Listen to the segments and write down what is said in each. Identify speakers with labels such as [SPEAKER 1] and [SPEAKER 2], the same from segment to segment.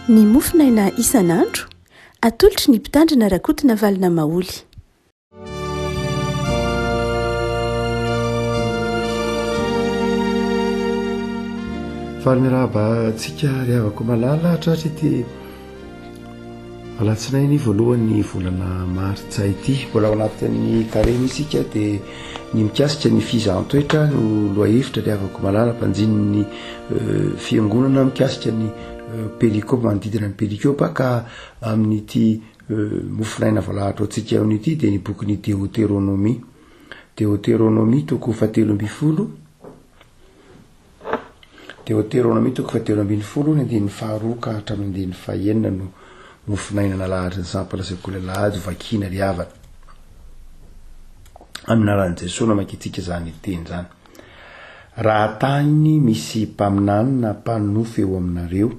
[SPEAKER 1] ny mofinaina isan'andro atolotry ny mpitandrina rakotina valina maoly.
[SPEAKER 2] Farinaraba tsika riavako malala tratra ity alatsinainy voalohany volana martsa ity mbola ao anatin'ny karena isika dia ny mikasika ny fizaham-toetra no loahevitra riavako malala mpanjin'ny fiangonana mikasika ny perikopa manodidina ny perikopa ka amin'ity mofinaina voalahatra antsika amin'ity dia ny boky ny Deutéronomie toko 17 Deutéronomie toko 17 ny andin'ny faharoa ka hatramin'ny andin'ny fahaenina no mofinaina nalahatra ny sampalasakole lahady vakina riavana aminaran'i Jesosy namakitsika zany teny zany. Raha tany misy mpaminany na mpanofy eo aminareo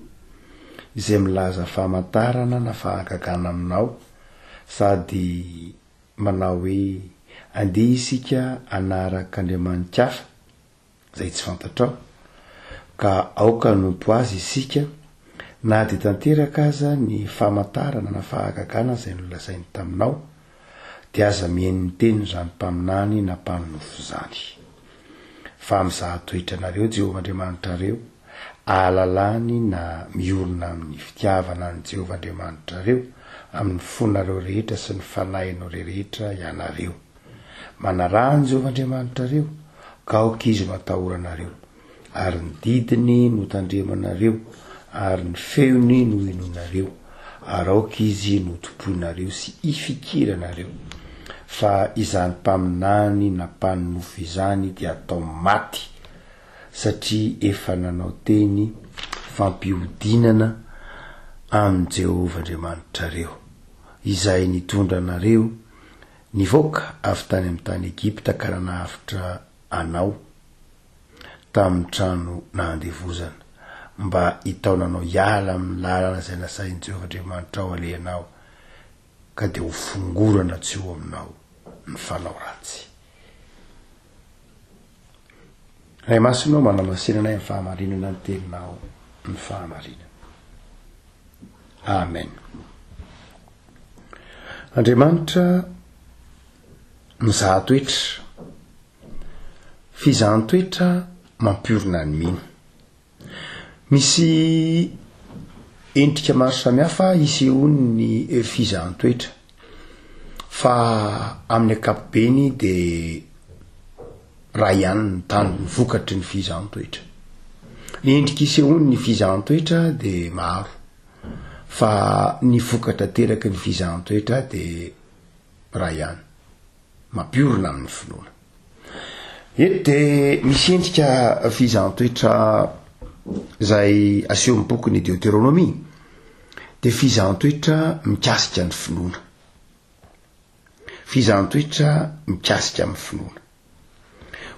[SPEAKER 2] izay milaza famantarana na fahagagana aminao sady manao hoe andeha isika anaraka Andriamanitra hafa zay tsy fantatrao ka aoka nompo azy isika na dia tanteraka aza ny famantarana na fahagagana izay nolazainy taminao dia aza mihaino teny zany mpaminany na mpaminofo zany fa mizaha toetra anareo Jehovah Andriamanitra reo ahalalany na miorina amin'ny fitiavana any Jehovah Andriamanitra reo amin'ny fonareo rehetra sy ny fanahinao rehetra ianareo manarahany Jehovah Andriamanitra reo ka aoka izy matahoranareo ary ny didiny no tandremanareo ary ny feony no inonareo ary aoka izy no topoinareo sy ifikiranareo fa izany mpaminany na mpaninofo izany dia atao maty satria efa nanao teny fampihodinana amin'ny Jehovah Andriamanitra reo izay nitondra anareo nivoaka avy tany amin'ny tany Egipta ka raha nahafitra anao tamin'ny trano nandevozana mba hitaonanao hiala amin'ny lalana izay nasain'i Jehovah Andriamanitra ao alehanao ka dia ho fongorana tsy ho aminao ny fanao ratsy. Ray masinao manamasinanay amin'ny fahamarinana ny teninao ny fahamarinana. Amen. Andriamanitra mizaha toetra, fizahan-toetra mampiorina ny mino. Misy endrika maro samihafa isehony ny fizahan-toetra fa amin'ny ankapobeny dia raha ihany ny tany ny vokatry ny fizahan-toetra. Ny endrika isehony ny fizahan-toetra dia maro fa ny vokatra teraka ny fizahan-toetra dia raha ihany mampiorina amin'ny finoana. Eto dia misy endrika fizahan-toetra zay aseho amin'ny boky ny Deutéronomie dia fizahan-toetra mikasika ny finoana. Fizahan-toetra mikasika amin'ny finoana.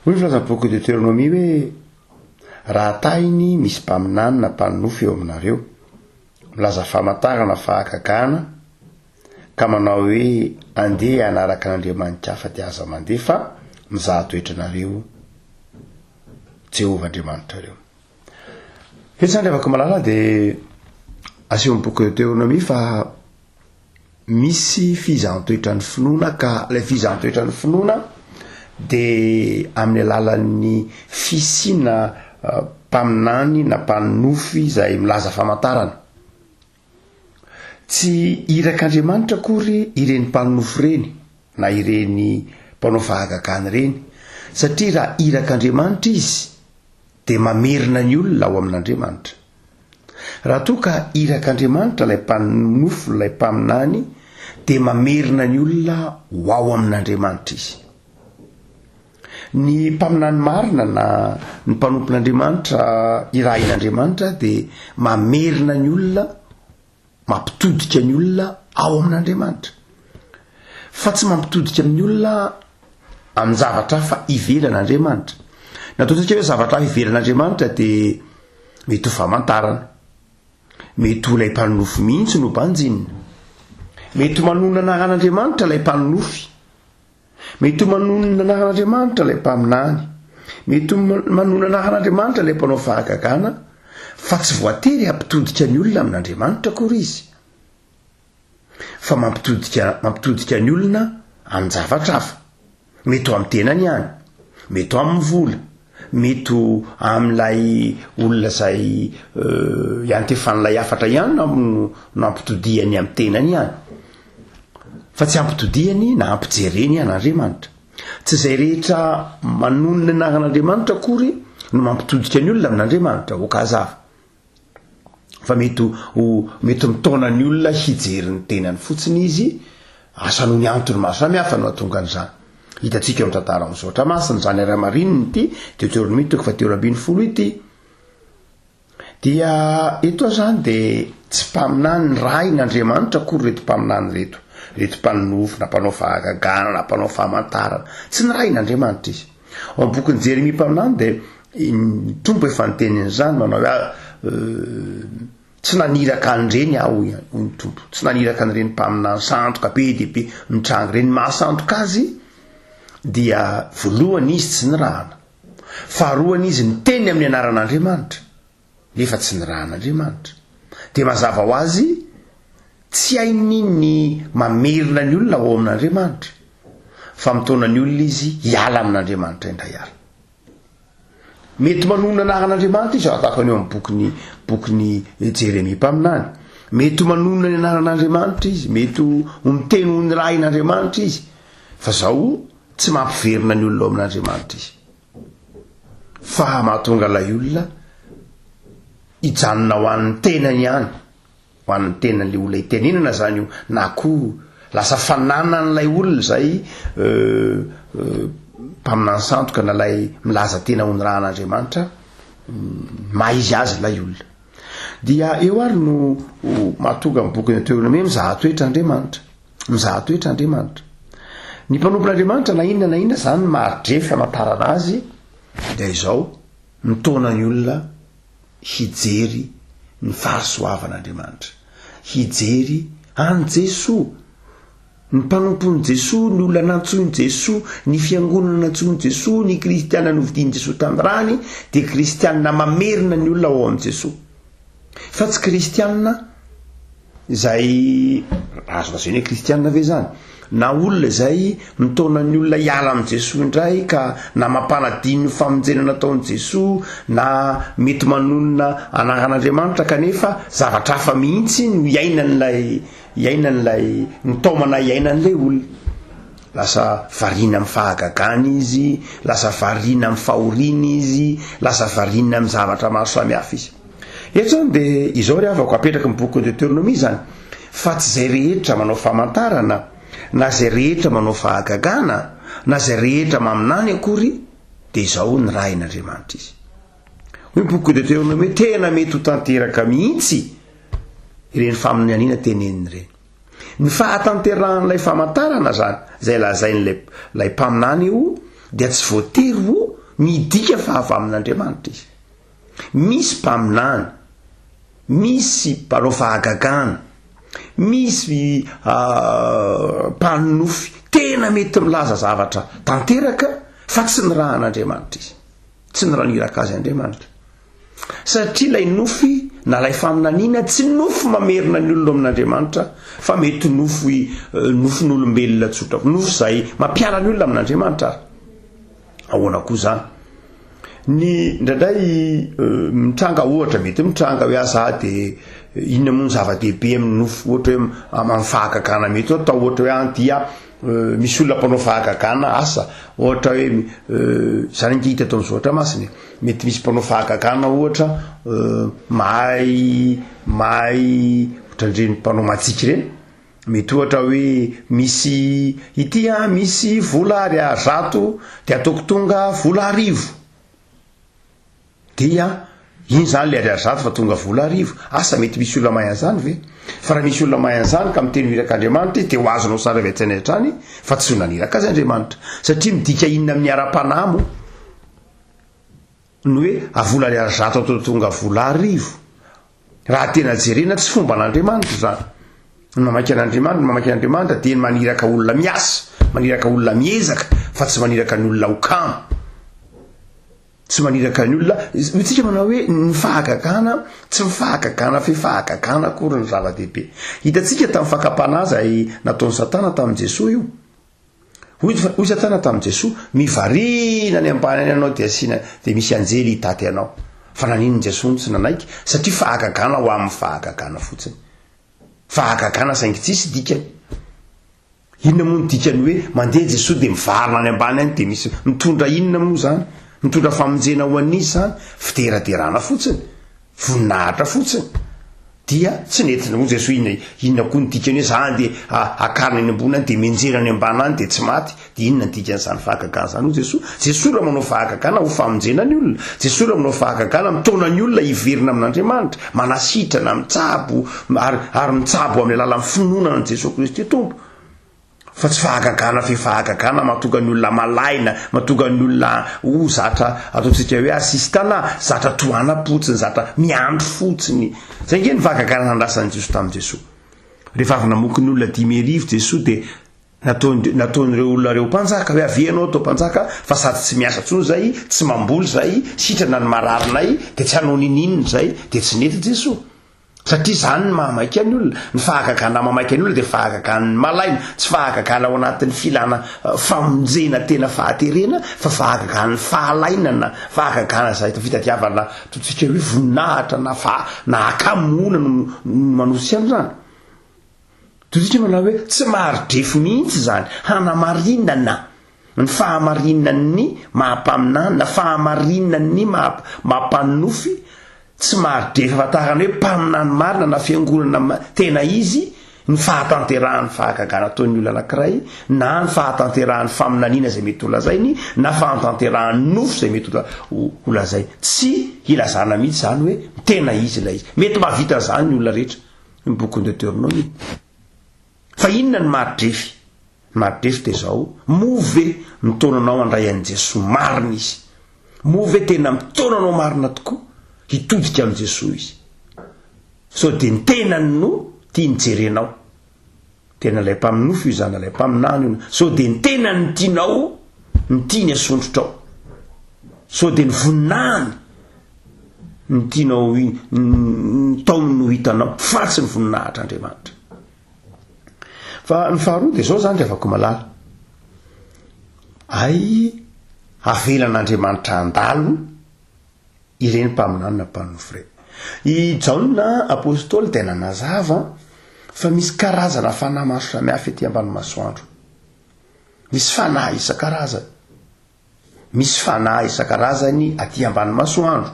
[SPEAKER 2] Hoy filazan'ny boky Deutéronomie hoe raha tahiny misy mpaminany na mpaninofo eo aminareo milaza famantarana fahagagana ka manao hoe andeha anaraka n'Andriamanitra hafa dia aza mandeha fa mizaha toetra anareo Jehovah Andriamanitra reo. Eto zany riavako malala dia aseho amin'ny boky Deutéronomie fa misy fizahan-toetra ny finoana ka ilay fizahan-toetra ny finoana dia amin'ny alalan'ny fisina mpaminany na mpaninofy izay milaza famantarana. Tsy irak'Andriamanitra akory ireny mpaninofo reny na ireny mpanao fahagagana reny satria raha irak'Andriamanitra izy dia mamerina ny olona ao amin'Andriamanitra. Raha toa ka irak'Andriamanitra ilay mpaninofo ilay mpaminany dia mamerina ny olona ho ao amin'Andriamanitra izy. Ny mpaminany marina na ny mpanompon'Andriamanitra irahin'Andriamanitra dia mamerina ny olona mampitodika ny olona ao amin'Andriamanitra fa tsy mampitodika amin'ny olona amin'ny zavatra hafa ivelan'Andriamanitra. Nataontsika hoe zavatra hafa ivelan'Andriamanitra dia mety ho famantarana, mety ho ilay mpaninofo mihitsy no mpanjinina, mety ho manonona an'Andriamanitra ilay mpaninofy, mety ho manonona an'Andriamanitra ilay mpaminany, mety ho manonona an'Andriamanitra ilay mpanao fahagagana fa tsy voatery hampitodika ny olona amin'Andriamanitra kory izy fa mampitodika ny olona amin'ny zavatra hafa, mety ho amin'ny tenany ihany, mety ho amin'ny vola, mety ho amin'ilay olona zay iantefan'ilay afatra ihany no ampitodiany amin'ny tenany ihany, fa tsy ampitodiany na ampijereny an'Andriamanitra. Tsy izay rehetra manonona ny an'Andriamanitra kory no mampitodika ny olona amin'Andriamanitra okazava, fa mety mitona ny olona hijery ny tenany fotsiny izy, asa noho ny antony maro samihafa no atonga an'izany. Hitantsika eo amin'ny tantara misaotra masina zany ara-marininy ity Deutéronomie 7:20 ity, dia eto zany de tsy mpaminany ny ray n'Andriamanitra kory reto mpaminany reto mpanofo na mpanao fahagagana na mpanao fahamantarana, tsy ny ray n'Andriamanitra izy. Ao amin'ny bokin'ny Jeremia mpaminany de ny tompo efa nitenin'izany manao tsy naniraka an'ireny aho ny tompo, tsy naniraka an'ireny mpaminany sandoka be de be mitrango reny mahasandoka azy, dia voalohany izy tsy nirahana, faharoany izy niteny amin'ny anaran'Andriamanitra nefa tsy nirahan'Andriamanitra, de mazava ho azy tsy hainy ny mamerina ny olona ao amin'Andriamanitra, fa mitona ny olona izy hiala amin'Andriamanitra indray ala. Mety manonona anaran'Andriamanitra izy atako an'eo amin'ny bokin'ny Jeremia mpaminany, mety manonona ny anaran'Andriamanitra izy, mety miteny ho ny ray n'Andriamanitra izy, fa zao tsy mampiverina ny olona ao amin'Andriamanitra izy, fa mahatonga ilay olona hijanona ho an'ny tenany ihany, ho an'ny tenan'le olona itenenana zany io, na koa lasa fanana n'ilay olona zay mpaminany sandoka na lay milaza tena ho ny rahan'Andriamanitra maizy azy ilay olona. Dia eo ary no mahatonga amin'ny boky Deutéronomie mizaha toetra Andriamanitra. Ny mpanompon'Andriamanitra na inona zany maridrefy amantarana azy, dia izao mitona ny olona hijery ny fahasoavan'Andriamanitra, hijery an Jesoa, ny mpanompon'i Jesoa, ny olona nantsoin'i Jesoa, ny fiangonana nantsoin'i Jesoa, ny kristianina novidian'i Jesoa tamin'ny rany, dia kristianina mamerina ny olona ao amin'i Jesoa, fa tsy kristianina zay azo lazaina hoe kristianina ve zany, na olona zay mitona ny olona hiala amin'i Jesoa indray ka na mampanadiny ny famonjena nataon'i Jesoa, na mety manonona anaran'Andriamanitra kanefa zavatra hafa mihitsy no iainan'ilay nitaomana iainan'ilay olona, lasa variana amin'ny fahagagana izy, lasa variana amin'ny fahoriana izy, lasa variana amin'ny zavatra maro samihafa izy. Eto zany de izao ry avako apetraka amin'ny boky Deutéronomie zany, fa tsy zay rehetra manao famantarana, na zay rehetra manao fahagagana, na zay rehetra maminany akory, de izao ny rain'Andriamanitra izy. Hoy boky Deutéronomie tena mety ho tanteraka mihitsy ireny faminaniana teneniny ireny. Ny fahatanteran'ilay famantarana zany zay lazain'lay mpaminany io, dia tsy voatery ho midika fa avy amin'Andriamanitra izy. Misy mpaminany, misy mpanao fahagagana, misy mpanofy tena mety milaza zavatra tanteraka, fa tsy ny rahan'Andriamanitra izy, tsy ny raniraka azy Andriamanitra, satria lay nofy na lay faminaniana tsy nofy mamerina ny olona amin'Andriamanitra, fa mety nofin'olombelona tsotra, nofy zay mampiala ny olona amin'Andriamanitra. Ahoana koa zany ny indraindray mitranga, ohatra mety mitranga hoe aza de inona moa ny zava-dehibe amin'ny nofy, ohatra hoe amin'ny fahagagana mety atao ohatra hoe dia misy olona mpanao fahagagana asa, ohatra hoe zany ngita atao mizoatra masiny, mety misy mpanao fahagagana ohatra mahay ohatrandreny mpanao matsiky reny, mety ohatra hoe misy ity misy vola ary 100 de ataoko tonga vola 1000, dia iny zany le ary 100 fa tonga vola 1000, asa mety misy olona mahay an'izany ve? Fa raha misy olona mahay an'izany ka miteny mirak'Andriamanitra izy, dia ho azonao sara avy an-tsaina hatrany fa tsy ho naniraka azy Andriamanitra, satria midika inona amin'ny ara-panamo ny hoe vola le ary 100 atao tonga vola 1000. Raha tena jerena tsy fomba n'Andriamanitra zany. Ny mamaky an'Andriamanitra dia ny maniraka olona miasa, maniraka olona miezaka, fa tsy maniraka ny olona okamo. tsy maniraka ny olona tsika manao hoe ny fahagagana tsy mifahagagana fifahagagana akory ny zava-dehibe hitatsika tamin'ny fakapanaza nataony satana tamin'ny Jesosy io hoy satana tamin'ny Jesosy mivarina ny ambany any anao de asina de misy anjely hitaty anao fa nanin'ny Jesosy tsy nanaiky satria fahagagana ho amin'ny fahagagana fotsiny fahagagana saingy tsisy dikany inona moa ny dikany hoe mandeha Jesosy de mivarina any ambany any de misy mitondra inona moa zany mitondra famonjena ho an'izy zany fideraderana fotsiny voninahitra fotsiny dia tsy nentina moa Jesosy inona koa ny dikany hoe zany de akarina any ambony any de menjera any ambany any de tsy maty de inona ny dikan'izany fahagagana zany ho Jesosy raha manao fahagagana ho famonjena ny olona Jesosy raha manao fahagagana mitona ny olona hiverina amin'Andriamanitra manasitrana mitsabo ary mitsabo amin'ny alalan'ny finoana ny Jesosy Kristy tompo fa tsy fahagagana fifahagagana mahatonga ny olona malaina mahatonga ny olona zatra ataontsika hoe asistana zatra toana-potsiny zatra miandro fotsiny zay nge ny fahagagana nandrasan'ny Jesosy tamin'ny Jesosy rehefa avy namoky ny olona 10,000 Jesosy de nataon'ireo olona reo mpanjaka hoe avianao atao mpanjaka fa sady tsy miasa tsony zay tsy mamboly zay sitrana ny mararinay de tsy hanao ninininy zay de tsy nety Jesosy satria zany ny mahamaika ny olona ny fahagagana mamaika ny olona de fahagagana ny malaina tsy fahagagana ao anatin'ny filana famonjena tena fahaterena fa fahagagana ny fahalainana fahagagana zay fitadiavana totsika hoe voninahitra na akamona no manosy am'zany totsika manao hoe tsy maharidrefo mihitsy zany hanamarinana ny fahamarinany mahampaminana fahamarinany mahampanofy tsy maharidrefo fatarana hoe mpaminany marina na fiangonana tena izy ny fahatanterahany fahagagana ataon'ny olona anankiray na ny fahatanterahany faminaniana zay mety holazainy na fahatanterahany nofo zay mety holazay tsy ilazana mihitsy zany hoe tena izy ilay izy mety mahavita zany ny olona rehetra ny boky Deutéronome fa inona ny maharidrefy de zao move mitonanao andray an'i Jesosy marina izy move tena mitonanao marina tokoa hitodika amin'i Jesosy izy so de ny tenany no tia nijerenao tena lay mpaminofo io zany lay mpaminany io so de ny tenany ny tianao ny tia ny asondrotrao so de ny voninahiny ny tianao ny taony no hitanao fa tsy ny voninahitr'Andriamanitra fa ny faharoa de zao zany de afaka malala avelan'Andriamanitra andalo ireny mpaminany na mpanofo reny i Jaona apôstôly tena nazava fa misy karazana fanahy maro samihafa ety ambany masoandro misy fanahy isan-karazany misy fanahy isan-karazany aty ambany masoandro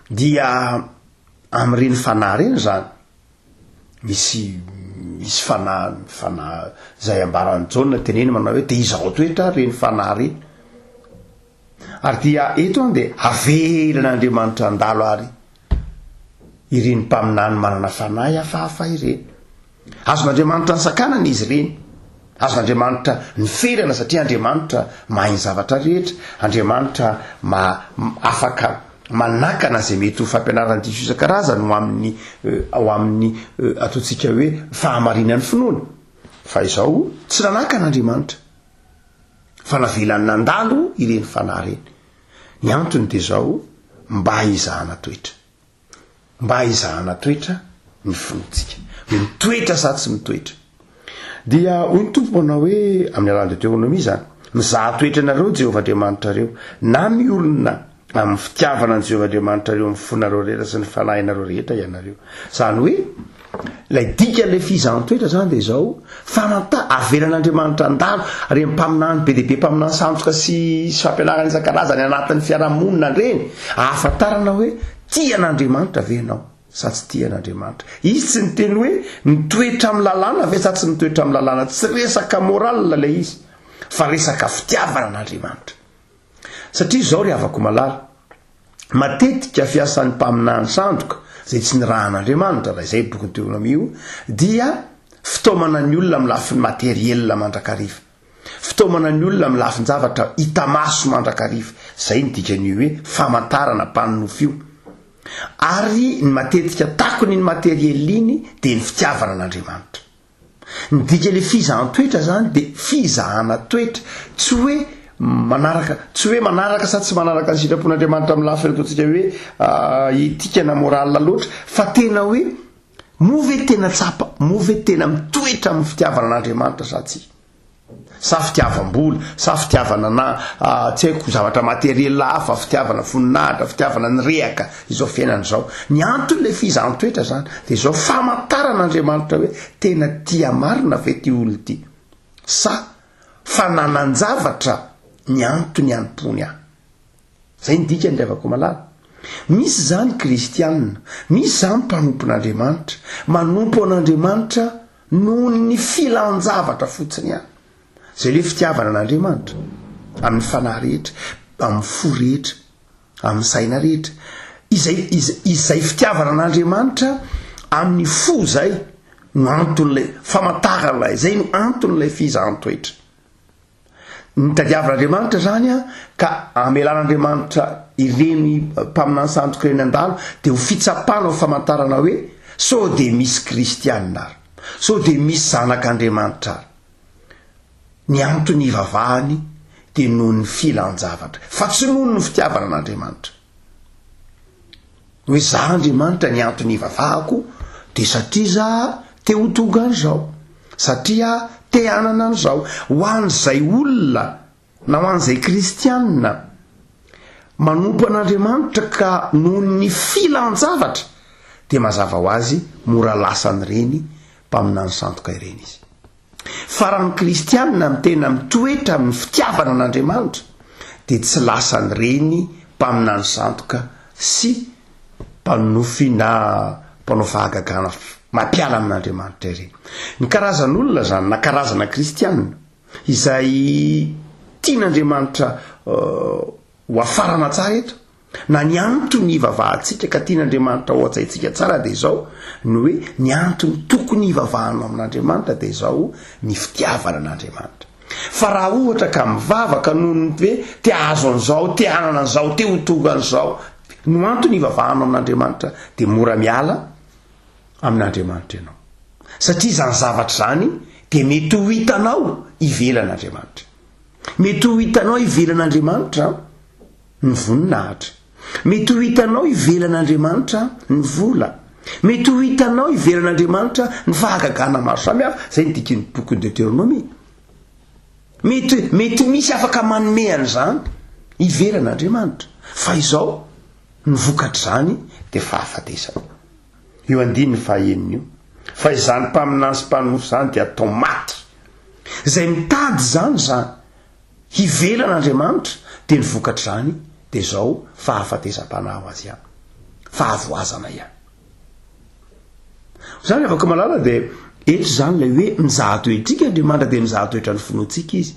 [SPEAKER 2] dia am'ireny fanahy reny zany misy fanahy zay ambaran'ny Jaona teneny manao hoe de izao toetra reny fanahy reny ary dia eto an de avelan'Andriamanitra andalo ary ireny mpaminany manana fanahy hafahafa ireny azon'Andriamanitra ny sakanana izy ireny azon'Andriamanitra ny ferana satria Andriamanitra mahay ny zavatra rehetra Andriamanitra afaka manakana zay mety ho fampianarany diso isan-karazany ao amin'ny ataontsika hoe fahamarinan'ny finoana fa izao tsy nanakan'Andriamanitra fa navelany nandalo ireny fanahy reny ny antony de zao mba hizahana toetra ny finoantsika mitoetra sady tsy mitoetra dia hoy ny tompo manao hoe amin'ny alalan'ny Deutéronomie zany mizaha toetra nareo Jehovah Andriamanitra reo na miolona amin'ny fitiavana ny Jehovah Andriamanitra reo amin'ny fonareo rehetra sy ny fanahinareo rehetra ianareo zany hoe lay dika le fizahan-toetra zany de zao famanta avelan'Andriamanitra andalo reny mpaminany be dehibe mpaminany sandoka sy fampianarana isan-karazany anatin'ny fiarahamonina reny ahafantarana hoe tian'Andriamanitra ve ianao sa tsy tian'Andriamanitra izy tsy niteny hoe mitoetra amin'ny lalàna ve sa tsy mitoetra amin'ny lalàna tsy resaka morala lay izy fa resaka fitiavana an'Andriamanitra satria zao ry havako malala matetika fiasan'ny mpaminany sandoka zay tsy nirahan'Andriamanitra raha izay boky Deutéronomie io dia fitaomana ny olona amin'ny lafiny materiel mandrakariva fitaomana ny olona amin'ny lafiny zavatra hita maso mandrakariva zay ny dikan'io hoe famantarana mpaninofo io ary ny matetika takony ny materiel iny de ny fitiavana an'Andriamanitra ny dika le fizahana toetra zany de fizahana toetra tsy hoe manaraka tsy hoe manaraka sa tsy manaraka ny sitrapon'andriamanitra amin'ny lafiny ataontsika hoe itikana morala loatra fa tena hoe move tena tsapa move tena mitoetra amin'ny fitiavana an'andriamanitra sa tsy sa fitiavam-bola sa fitiavana na tsy haiko zavatra materiel hafa fitiavana voninahitra fitiavana ny rehaka izao fiainana zao ny anton'le fizantoetra zany de zao famantaran'andriamanitra hoe tena tia marina ve ty olo ty sa fananan-javatra ny antony any-pony ah zay ny dika ndravako malala misy zany kristianina misy zany mpanompon'andriamanitra manompo an'andriamanitra noho ny filan-javatra fotsiny any zay le fitiavana an'andriamanitra amin'ny fanahy rehetra amin'ny fo rehetra amin'ny saina rehetra izay fitiavana an'andriamanitra amin'ny fo zay no anton'lay famantaran'lay zay no anton'lay fizantoetra ny tadiavan'andriamanitra zany a ka amelan'andriamanitra ireny mpaminany sandoka ireny andalo de ho fitsapana ho famantarana hoe so de misy kristianina ary so de misy zanak'andriamanitra ary ny antony ivavahany de noho ny filan-javatra fa tsy noho ny fitiavana an'andriamanitra hoe za andriamanitra ny antony ivavahako de satria za te ho tonga an'izao satria te hanana an'izao ho an'izay olona na ho an'izay kristianina manompo an'andriamanitra ka noho ny filan-javatra de mazava ho azy mora lasan'ireny mpaminany sandoka ireny izy fa raha ny kristianina mitena mitoetra amin'ny fitiavana an'andriamanitra de tsy lasan'ireny mpaminany sandoka sy mpanofy na mpanao fahagagana mampiala amin'andriamanitra ireny ny karazan'olona zany na karazana kristianina izay tian'andriamanitra ho afarana tsara eto na ny antony ivavahantsika ka tian'andriamanitra ho atsaitsika tsara de zao ny hoe ny antony tokony ivavahana amin'andriamanitra de zao ny fitiavana an'andriamanitra fa raha ohatra ka mivavaka noho ny hoe te azo an'izao te hanana an'izao te ho tonga an'izao no antony ivavahana amin'andriamanitra de mora miala amin'andriamanitra ianao satria zany zavatra zany de mety ho hitanao ivelan'andriamanitra mety ho hitanao ivelan'andriamanitra ny voninahitra mety ho hitanao ivelan'andriamanitra ny vola mety ho hitanao ivelan'andriamanitra ny fahagagana maro samihafa zay ny dikiny bokyny Deutéronomie mety misy afaka manomehany zany ivelan'andriamanitra fa izao ny vokatra zany de fahafatesana io andiny ny fahaeniny io fa izany mpaminany sy mpanofo zany de atao maty zay mitady zany ivelan'andriamanitra de ny vokatra zany de zao fahafatesam-panahy azy ihany fahavoazana ihany zany afaka malala de eto zany lay hoe mizaha-toetrika andriamanitra de mizaha-toetra ny finoantsika izy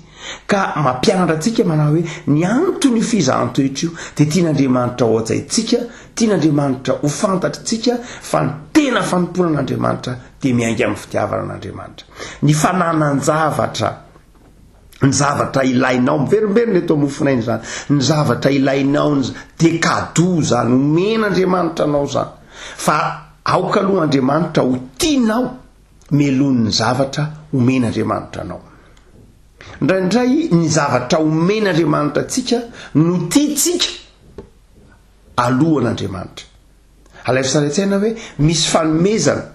[SPEAKER 2] ka mampianatra atsika manao hoe ny antony fizahan-toetra io de tian'andriamanitra ho atsaitsika tian'andriamanitra ho fantatritsika fa ny tena fanompona an'andriamanitra de miainga amin'ny fitiavana an'andriamanitra ny fananan-javatra ny zavatra ilainao miverimberiny eto amofonainy zany ny zavatra ilainao de kado zany omen'andriamanitra anao zany fa aoka aloha andriamanitra ho tianao melon'ny zavatra omen'andriamanitra anao indraindray ny zavatra omen'andriamanitra atsika no tiatsika alohan'andriamanitra alay fisaritsaina hoe misy fanomezana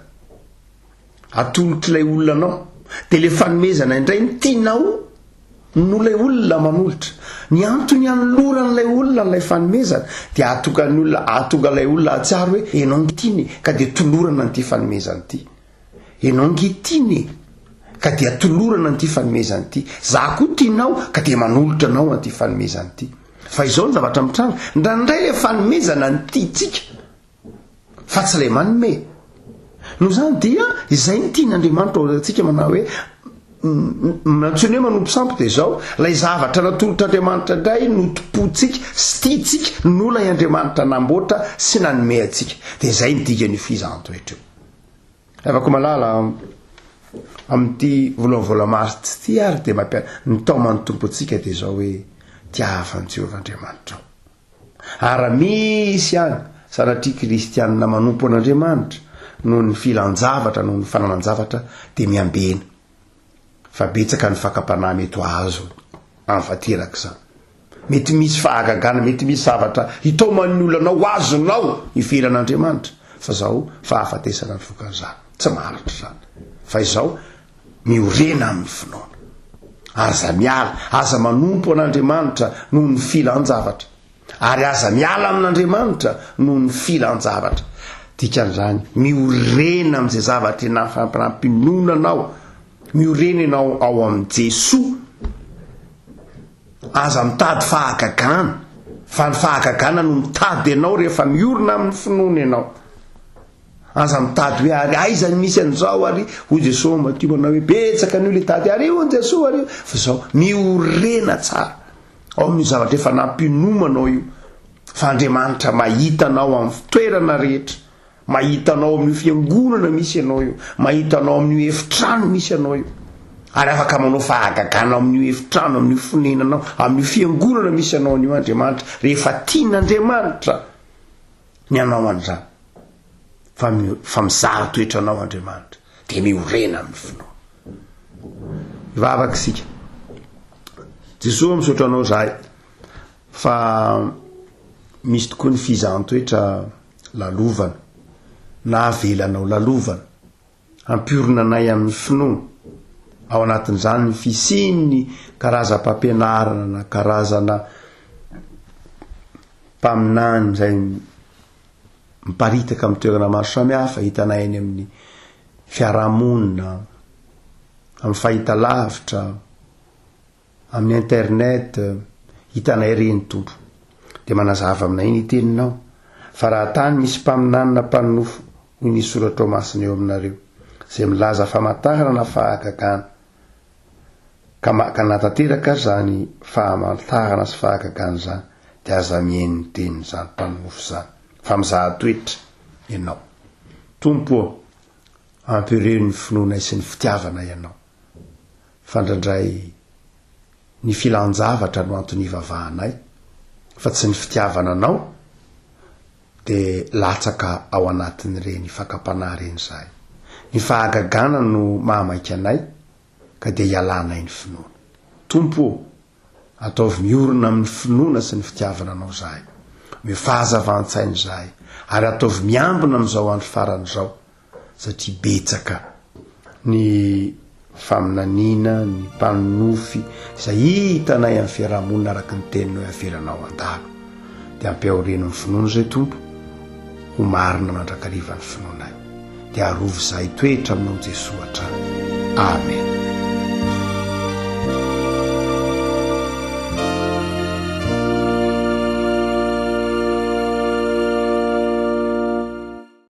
[SPEAKER 2] atolotr'ilay olona anao de le fanomezana indray ny tianao no lay olona manolotra ny antony anoloran'lay olona n'lay fanomezana de atongan'ny olona atonga lay olona atsiaro hoe enao ngitiny ka de tolorana n'ity fanomezana ity enao ngitiny ka de atolorana n'ity fanomezana ity za koa tianao ka de manolotra anao an'ity fanomezana ity fa izao ny zavatra mitranga ndraindray le fanomezana ny tiatsika fa tsy lay manome no zany dia izay ny tian'andriamanitra oatsika manao hoe mantsony hoe manompo sampy de zao lay zavatra natolotr'andriamanitra indray notompotsika sy tiatsika no lay andriamanitra namboatra sy nanome atsika de zay ny dikany fizantoetra io afaka malala amin'ity volavolamaritsy ty ary de ny tao manotompo atsika de zao hoe tiavan'i Jehovahandriamanitra ary misy any sanatria kristianina manompo an'andriamanitra noho ny filan-javatra noho ny fananan-javatra de miambena fa betsaka ny fakapanahy mety azo anfateraka zany mety misy fahagagana mety misy zavatra hitaomany olonanao azonao ivelan'Andriamanitra fa zao fahafatesana ny vokan'izany tsy maratra zany fa izao miorena amin'ny finoana aza miala aza manompo an'Andriamanitra noho ny filan-javatra ary aza miala amin'Andriamanitra noho ny filan-javatra dikan'izany miorena amin'izay zavatra nampinonanao miorena ianao ao amin'ny Jesoa aza mitady fahagagana fa ny fahagagana no mitady ianao rehefa miorina amin'ny finoana ianao aza mitady hoe ary aizany misy an'izao ary ho Jesosy matio manao hoe betsaka ny olona hitady ary ho Jesosy ary fa zao miorena tsara ao amin'io zavatra efa nampinomanao io fa Andriamanitra mahitanao amin'ny fitoerana rehetra mahitanao amin'io fiangonana misy ianao io mahitanao amin'io efitrano misy ianao io ary afaka manao fahagagana amin'io efitrano amin'io fonenanao amin'io fiangonana misy ianao an'io Andriamanitra rehefa tian'Andriamanitra ny anao an'izany fa mizara toetranao Andriamanitra de miorena amin'ny finoana ivavaka isika Jesosy misaotra anao zahay fa misy tokoa ny fizahn-toetra lalovana na avelanao lalovana ampiorina anay amin'ny finoana ao anatin'izany ny fisiany karazam-pampianarana na karazana mpaminany zay miparitaka amin'ny toerana maro samihafa hitanay eny amin'ny fiarahamonina amin'ny fahitalavitra amin'ny internet hitanay reny tompo de manazava aminay ny teninao fa raha tany misy mpaminanina mpanofo hoy ny soratra ao masina eo aminareo zay milaza famantarana na fahagagana ka natateraka zany fahamantarana sy fahagagana zany de aza mihaino ny teniny zany mpanofo zany fa mizaha toetra ianao tompo ampireo ny finoanay sy ny fitiavana ianao fandrandray ny filan-javatra no antony ivavahanay fa tsy ny fitiavana anao de latsaka ao anatin'ireny fakapana reny zahay ny fahagagana no mahamaika anay ka de ialanay ny finoana tompo ataovy miorina amin'ny finoana sy ny fitiavana anao zahay mifahazavan-tsainy zahay ary ataovy miambina amin'izao andro faran'izao satria betsaka ny faminaniana ny mpanofy izay hitanay amin'ny fiarahamonina araka ny teninao avelanao an-dalo de ampiaoreno ny finoana zay tompo ho marina mandrakariva ny finoanay de arovo zahay toetra aminao Jesosy hatrany amen